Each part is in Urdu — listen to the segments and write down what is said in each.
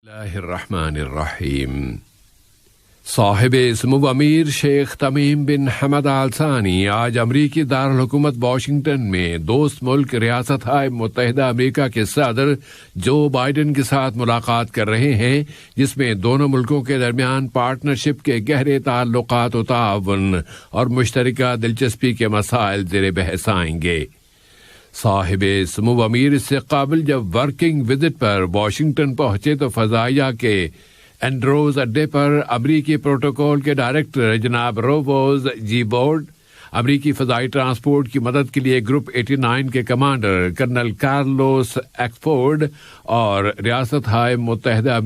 اللہ الرحمن الرحیم۔ صاحب سمو امیر شیخ تمیم بن حمد آل ثانی آج امریکی دارالحکومت واشنگٹن میں دوست ملک ریاستہائے متحدہ امریکہ کے صدر جو بائیڈن کے ساتھ ملاقات کر رہے ہیں، جس میں دونوں ملکوں کے درمیان پارٹنرشپ کے گہرے تعلقات و تعاون اور مشترکہ دلچسپی کے مسائل زیر بحث آئیں گے۔ صاحب سمو امیر اس سے قبل جب ورکنگ وزٹ پر واشنگٹن پہنچے تو فضائیہ کے اینڈروز اڈے پر امریکی پروٹوکول کے ڈائریکٹر جناب روبوز جی بورڈ، امریکی فضائی ٹرانسپورٹ کی مدد کے لیے گروپ 89 کے کمانڈر کرنل کارلوس ایکفورڈ اور ریاستہائے متحدہ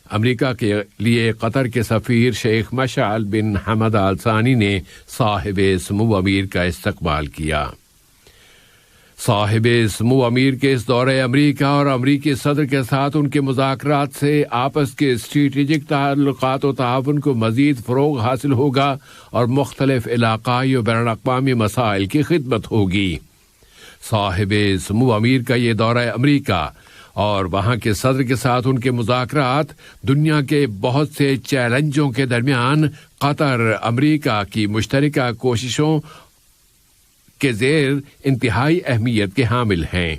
امریکہ کے لیے قطر کے سفیر شیخ مشعل بن حمد آل ثانی نے صاحب سمو امیر کا استقبال کیا۔ صاحب سمو امیر کے اس دورے امریکہ اور امریکی صدر کے ساتھ ان کے مذاکرات سے آپس کے اسٹریٹجک تعلقات و تعاون کو مزید فروغ حاصل ہوگا اور مختلف علاقائی و بین الاقوامی مسائل کی خدمت ہوگی۔ صاحب سمو امیر کا یہ دورہ امریکہ اور وہاں کے صدر کے ساتھ ان کے مذاکرات دنیا کے بہت سے چیلنجوں کے درمیان قطر امریکہ کی مشترکہ کوششوں کے زیر انتہائی اہمیت کے حامل ہیں۔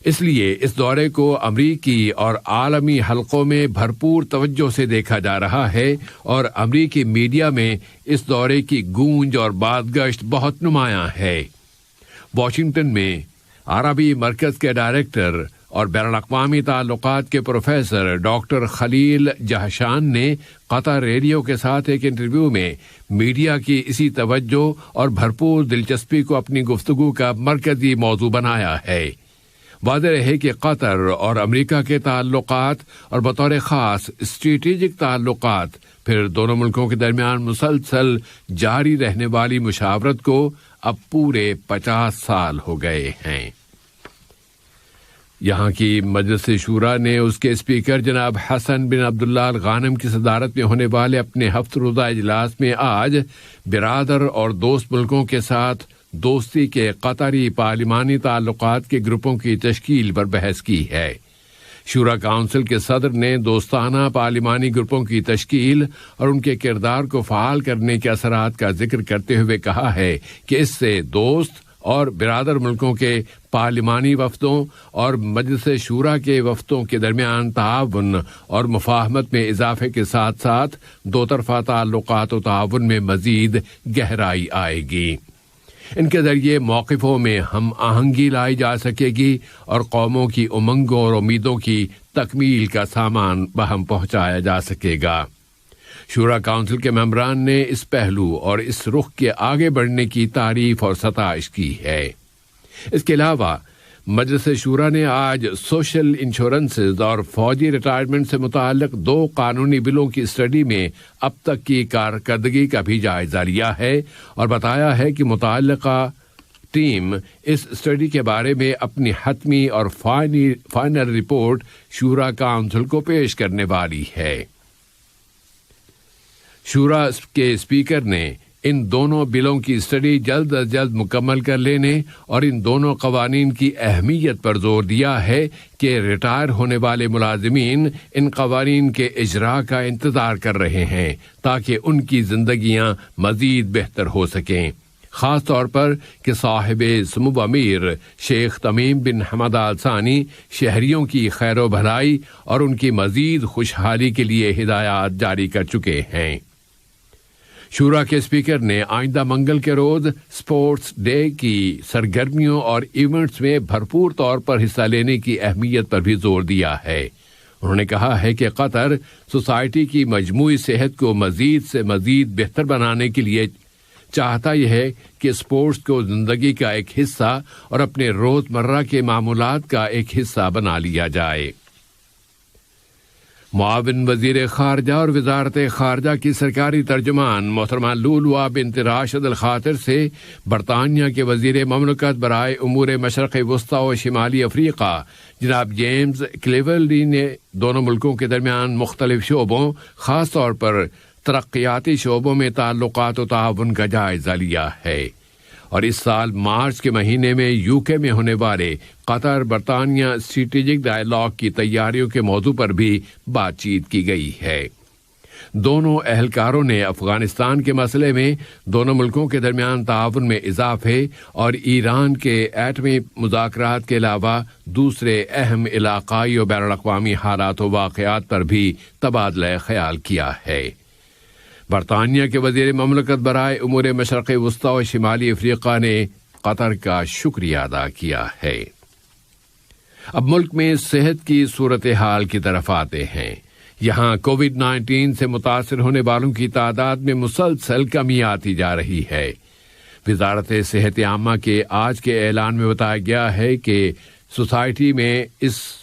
اس لیے اس دورے کو امریکی اور عالمی حلقوں میں بھرپور توجہ سے دیکھا جا رہا ہے اور امریکی میڈیا میں اس دورے کی گونج اور بازگشت بہت نمایاں ہے۔ واشنگٹن میں عربی مرکز کے ڈائریکٹر اور بین الاقوامی تعلقات کے پروفیسر ڈاکٹر خلیل جہشان نے قطر ریڈیو کے ساتھ ایک انٹرویو میں میڈیا کی اسی توجہ اور بھرپور دلچسپی کو اپنی گفتگو کا مرکزی موضوع بنایا ہے۔ واضح رہے کہ قطر اور امریکہ کے تعلقات اور بطور خاص اسٹریٹجک تعلقات پھر دونوں ملکوں کے درمیان مسلسل جاری رہنے والی مشاورت کو اب پورے 50 سال ہو گئے ہیں۔ یہاں کی مجلس شورا نے اس کے اسپیکر جناب حسن بن عبداللہ الغانم کی صدارت میں ہونے والے اپنے ہفت روزہ اجلاس میں آج برادر اور دوست ملکوں کے ساتھ دوستی کے قطری پارلیمانی تعلقات کے گروپوں کی تشکیل پر بحث کی ہے۔ شورا کونسل کے صدر نے دوستانہ پارلیمانی گروپوں کی تشکیل اور ان کے کردار کو فعال کرنے کے اثرات کا ذکر کرتے ہوئے کہا ہے کہ اس سے دوست اور برادر ملکوں کے پارلیمانی وفدوں اور مجلس شورا کے وفدوں کے درمیان تعاون اور مفاہمت میں اضافے کے ساتھ ساتھ دو طرفہ تعلقات و تعاون میں مزید گہرائی آئے گی۔ ان کے ذریعے موقفوں میں ہم آہنگی لائی جا سکے گی اور قوموں کی امنگوں اور امیدوں کی تکمیل کا سامان باہم پہنچایا جا سکے گا۔ شورا کونسل کے ممبران نے اس پہلو اور اس رخ کے آگے بڑھنے کی تعریف اور ستائش کی ہے۔ اس کے علاوہ مجلس شورا نے آج سوشل انشورنسز اور فوجی ریٹائرمنٹ سے متعلق 2 قانونی بلوں کی اسٹڈی میں اب تک کی کارکردگی کا بھی جائزہ لیا ہے اور بتایا ہے کہ متعلقہ ٹیم اس اسٹڈی کے بارے میں اپنی حتمی اور فائنل رپورٹ شورا کونسل کو پیش کرنے والی ہے۔ شورا کے اسپیکر نے ان دونوں بلوں کی اسٹڈی جلد از جلد مکمل کر لینے اور ان دونوں قوانین کی اہمیت پر زور دیا ہے کہ ریٹائر ہونے والے ملازمین ان قوانین کے اجراء کا انتظار کر رہے ہیں تاکہ ان کی زندگیاں مزید بہتر ہو سکیں، خاص طور پر کہ صاحب سمو امیر شیخ تمیم بن حمد آل ثانی شہریوں کی خیر و بھلائی اور ان کی مزید خوشحالی کے لیے ہدایات جاری کر چکے ہیں۔ شورا کے اسپیکر نے آئندہ منگل کے روز اسپورٹس ڈے کی سرگرمیوں اور ایونٹس میں بھرپور طور پر حصہ لینے کی اہمیت پر بھی زور دیا ہے۔ انہوں نے کہا ہے کہ قطر سوسائٹی کی مجموعی صحت کو مزید سے مزید بہتر بنانے کے لیے چاہتا یہ ہے کہ اسپورٹس کو زندگی کا ایک حصہ اور اپنے روزمرہ کے معمولات کا ایک حصہ بنا لیا جائے۔ معاون وزیر خارجہ اور وزارت خارجہ کی سرکاری ترجمان محترمہ لولوا بنت راشد الخاطر سے برطانیہ کے وزیر مملکت برائے امور مشرق وسطی و شمالی افریقہ جناب جیمز کلیولڈی نے دونوں ملکوں کے درمیان مختلف شعبوں، خاص طور پر ترقیاتی شعبوں میں تعلقات و تعاون کا جائزہ لیا ہے۔ اور اس سال مارچ کے مہینے میں UK میں ہونے والے قطر برطانیہ اسٹریٹجک ڈائیلاگ کی تیاریوں کے موضوع پر بھی بات چیت کی گئی ہے۔ دونوں اہلکاروں نے افغانستان کے مسئلے میں دونوں ملکوں کے درمیان تعاون میں اضافے اور ایران کے ایٹمی مذاکرات کے علاوہ دوسرے اہم علاقائی اور بین الاقوامی حالات و واقعات پر بھی تبادلہ خیال کیا ہے۔ برطانیہ کے وزیر مملکت برائے امور مشرق وسطی و شمالی افریقہ نے قطر کا شکریہ ادا کیا ہے۔ اب ملک میں صحت کی صورتحال کی طرف آتے ہیں۔ یہاں کووڈ-19 سے متاثر ہونے والوں کی تعداد میں مسلسل کمی آتی جا رہی ہے۔ وزارت صحت عامہ کے آج کے اعلان میں بتایا گیا ہے کہ سوسائٹی میں اس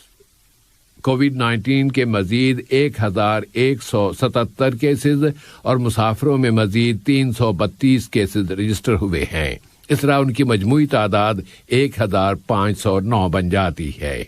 کووڈ-19 کے مزید 1177 کیسز اور مسافروں میں مزید 332 کیسز رجسٹر ہوئے ہیں۔ اس طرح ان کی مجموعی تعداد 1509 بن جاتی ہے۔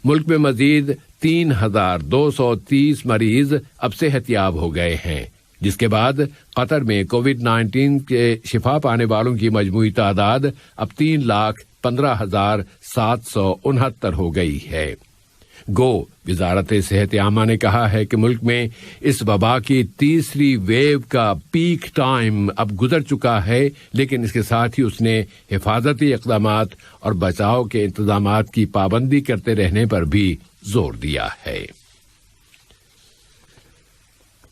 ملک میں مزید 3230 مریض اب صحت یاب ہو گئے ہیں، جس کے بعد قطر میں کووڈ-19 کے شفا پانے والوں کی مجموعی تعداد اب 3,15,769 ہو گئی ہے۔ وزارت صحت عامہ نے کہا ہے کہ ملک میں اس وبا کی تیسری ویو کا پیک ٹائم اب گزر چکا ہے، لیکن اس کے ساتھ ہی اس نے حفاظتی اقدامات اور بچاؤ کے انتظامات کی پابندی کرتے رہنے پر بھی زور دیا ہے۔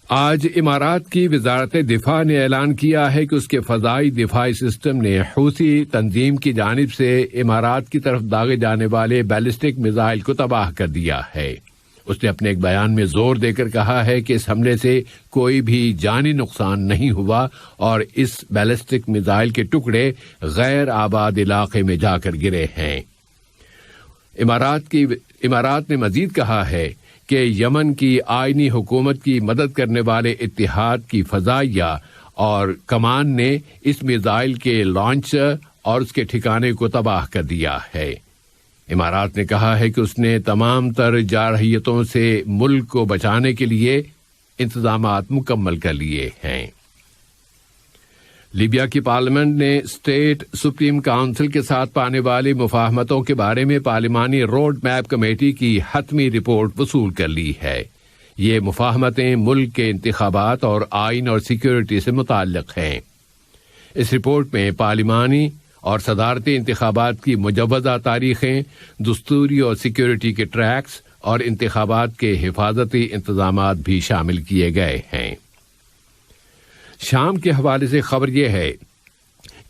آج امارات کی وزارت دفاع نے اعلان کیا ہے کہ اس کے فضائی دفاعی سسٹم نے حوثی تنظیم کی جانب سے امارات کی طرف داغے جانے والے بیلسٹک میزائل کو تباہ کر دیا ہے۔ اس نے اپنے ایک بیان میں زور دے کر کہا ہے کہ اس حملے سے کوئی بھی جانی نقصان نہیں ہوا اور اس بیلسٹک میزائل کے ٹکڑے غیر آباد علاقے میں جا کر گرے ہیں۔ امارات نے مزید کہا ہے کہ یمن کی آئینی حکومت کی مدد کرنے والے اتحاد کی فضائیہ اور کمان نے اس میزائل کے لانچر اور اس کے ٹھکانے کو تباہ کر دیا ہے۔ امارات نے کہا ہے کہ اس نے تمام تر جارحیتوں سے ملک کو بچانے کے لیے انتظامات مکمل کر لیے ہیں۔ لیبیا کی پارلیمنٹ نے اسٹیٹ سپریم کونسل کے ساتھ پانے والی مفاہمتوں کے بارے میں پارلیمانی روڈ میپ کمیٹی کی حتمی رپورٹ وصول کر لی ہے۔ یہ مفاہمتیں ملک کے انتخابات اور آئین اور سیکیورٹی سے متعلق ہیں۔ اس رپورٹ میں پارلیمانی اور صدارتی انتخابات کی مجوزہ تاریخیں، دستوری اور سیکیورٹی کے ٹریکس اور انتخابات کے حفاظتی انتظامات بھی شامل کیے گئے ہیں۔ شام کے حوالے سے خبر یہ ہے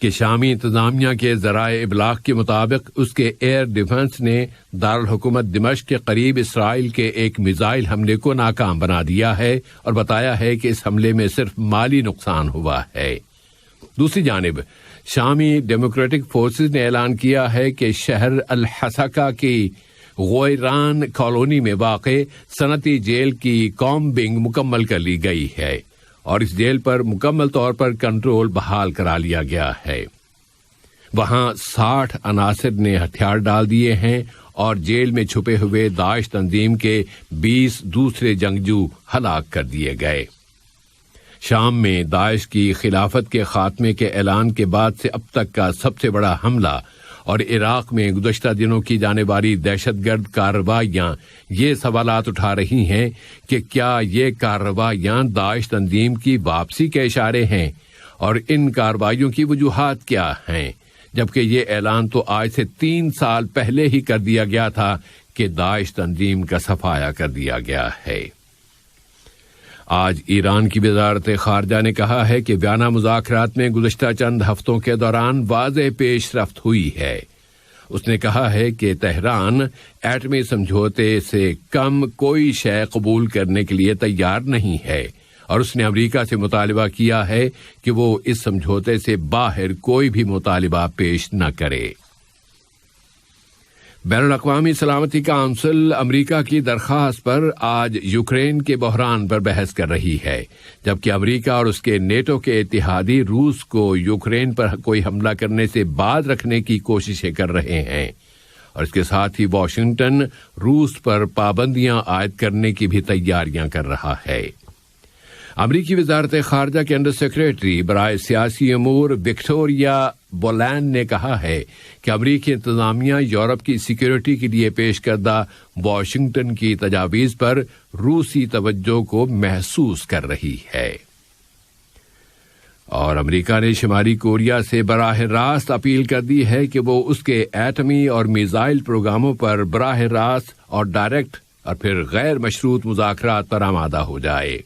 کہ شامی انتظامیہ کے ذرائع ابلاغ کے مطابق اس کے ایئر ڈیفنس نے دارالحکومت دمشق کے قریب اسرائیل کے ایک میزائل حملے کو ناکام بنا دیا ہے اور بتایا ہے کہ اس حملے میں صرف مالی نقصان ہوا ہے۔ دوسری جانب شامی ڈیموکریٹک فورسز نے اعلان کیا ہے کہ شہر الحسکہ کی غویران کالونی میں واقع صنعتی جیل کی کامبنگ مکمل کر لی گئی ہے اور اس جیل پر مکمل طور پر کنٹرول بحال کرا لیا گیا ہے۔ وہاں 60 عناصر نے ہتھیار ڈال دیے ہیں اور جیل میں چھپے ہوئے داعش تنظیم کے 20 دوسرے جنگجو ہلاک کر دیے گئے۔ شام میں داعش کی خلافت کے خاتمے کے اعلان کے بعد سے اب تک کا سب سے بڑا حملہ اور عراق میں گزشتہ دنوں کی جانے والی دہشت گرد کارروائیاں یہ سوالات اٹھا رہی ہیں کہ کیا یہ کارروائیاں داعش تنظیم کی واپسی کے اشارے ہیں اور ان کارروائیوں کی وجوہات کیا ہیں، جبکہ یہ اعلان تو آج سے 3 سال پہلے ہی کر دیا گیا تھا کہ داعش تنظیم کا صفایا کر دیا گیا ہے۔ آج ایران کی وزارت خارجہ نے کہا ہے کہ ویانا مذاکرات میں گزشتہ چند ہفتوں کے دوران واضح پیش رفت ہوئی ہے۔ اس نے کہا ہے کہ تہران ایٹمی سمجھوتے سے کم کوئی شے قبول کرنے کے لیے تیار نہیں ہے اور اس نے امریکہ سے مطالبہ کیا ہے کہ وہ اس سمجھوتے سے باہر کوئی بھی مطالبہ پیش نہ کرے۔ بین الاقوامی سلامتی کونسل امریکہ کی درخواست پر آج یوکرین کے بحران پر بحث کر رہی ہے، جبکہ امریکہ اور اس کے نیٹو کے اتحادی روس کو یوکرین پر کوئی حملہ کرنے سے باز رکھنے کی کوششیں کر رہے ہیں اور اس کے ساتھ ہی واشنگٹن روس پر پابندیاں عائد کرنے کی بھی تیاریاں کر رہا ہے۔ امریکی وزارت خارجہ کے انڈر سیکریٹری برائے سیاسی امور وکٹوریا بولینڈ نے کہا ہے کہ امریکی انتظامیہ یورپ کی سیکیورٹی کے لیے پیش کردہ واشنگٹن کی تجاویز پر روسی توجہ کو محسوس کر رہی ہے، اور امریکہ نے شمالی کوریا سے براہ راست اپیل کر دی ہے کہ وہ اس کے ایٹمی اور میزائل پروگراموں پر براہ راست اور ڈائریکٹ اور پھر غیر مشروط مذاکرات پر آمادہ ہو جائے۔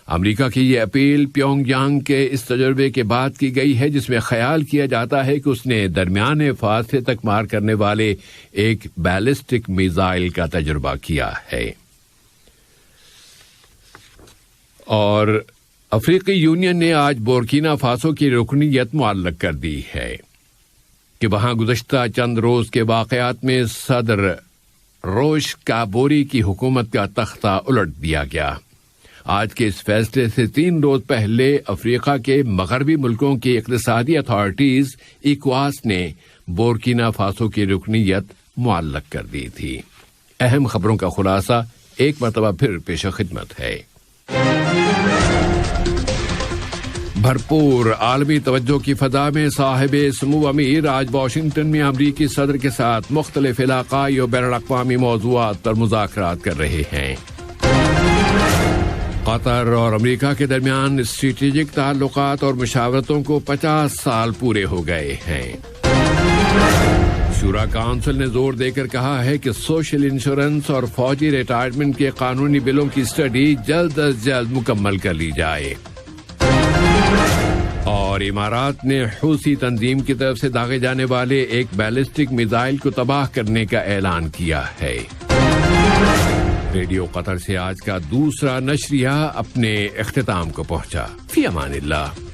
امریکہ کی یہ اپیل پیونگ یانگ کے اس تجربے کے بعد کی گئی ہے جس میں خیال کیا جاتا ہے کہ اس نے درمیانے فاصلے تک مار کرنے والے ایک بیلسٹک میزائل کا تجربہ کیا ہے۔ اور افریقی یونین نے آج بورکینا فاسو کی رکنیت معلق کر دی ہے کہ وہاں گزشتہ چند روز کے واقعات میں صدر روش کابوری کی حکومت کا تختہ الٹ دیا گیا۔ آج کے اس فیصلے سے 3 روز پہلے افریقہ کے مغربی ملکوں کی اقتصادی اتھارٹیز ایکواس نے بورکینا فاسو کی رکنیت معلق کر دی تھی۔ اہم خبروں کا خلاصہ ایک مرتبہ پھر پیش خدمت ہے۔ بھرپور عالمی توجہ کی فضا میں صاحب سمو امیر آج واشنگٹن میں امریکی صدر کے ساتھ مختلف علاقائی اور بین الاقوامی موضوعات پر مذاکرات کر رہے ہیں۔ قطر اور امریکہ کے درمیان اسٹریٹجک تعلقات اور مشاورتوں کو 50 سال پورے ہو گئے ہیں۔ شورا کونسل نے زور دے کر کہا ہے کہ سوشل انشورنس اور فوجی ریٹائرمنٹ کے قانونی بلوں کی اسٹڈی جلد از جلد مکمل کر لی جائے۔ اور امارات نے حوثی تنظیم کی طرف سے داغے جانے والے ایک بیلسٹک میزائل کو تباہ کرنے کا اعلان کیا ہے۔ ریڈیو قطر سے آج کا دوسرا نشریہ اپنے اختتام کو پہنچا۔ فی امان اللہ۔